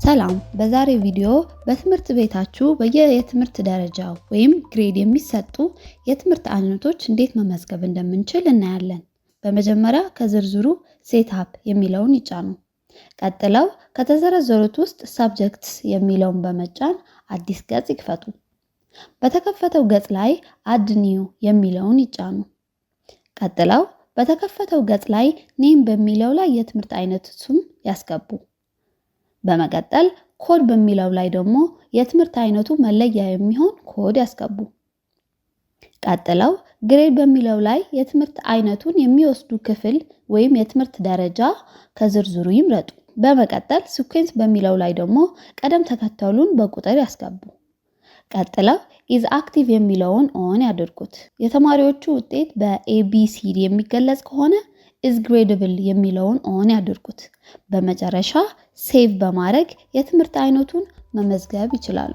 ሰላም በዛሬው ቪዲዮ በትምህርት ቤታችሁ የትምህርት ደረጃ ወይም ግሬድ የሚሰጡ የትምህርት አይነቶች እንዴት መመዝገብ እንደምንችል እናያለን። በመጀመሪያ ከዝርዝሩ ሴትአፕ የሚለውን ይጫኑ። ቀጥለው ከተዘረዘሩት ውስጥ ሰብጀክትስ የሚለውን በመጫን አዲስ ገጽ ይክፈቱ። በተከፈተው ገጽ ላይ አድ ኒው የሚለውን ይጫኑ። ቀጥለው በተከፈተው ገጽ ላይ ኔም በሚለው ላይ የትምህርት አይነት ስም ያስገቡ። በመቀጠል ኮድ በሚለው ላይ ደግሞ የትምህርት አይነቱ መለያ የሚሆን ኮድ ያስገቡ። ቀጥለው ግሬድ በሚለው ላይ የትምህርት አይነቱን የሚወስዱ ክፍል ወይም የትምህርት ደረጃ ከዝርዝሩ ይምረጡ። በመቀጠል ሲኩዌንስ በሚለው ላይ ደግሞ ቀደም ተከተሉን በቁጥር ያስገቡ። ቀጥለው ኢዝ አክቲቭ የሚለውን ኦን ያድርጉት። የተማሪዎቹ ውጤት በኤቢሲዲ የሚገለጽ ከሆነ ኢዝ ግሬደብል የሚለውን ኦን ያድርጉት። በመጨረሻ ሴቭ በማድረግ የትምህርት አይነቱን መመዝገብ ይችላሉ።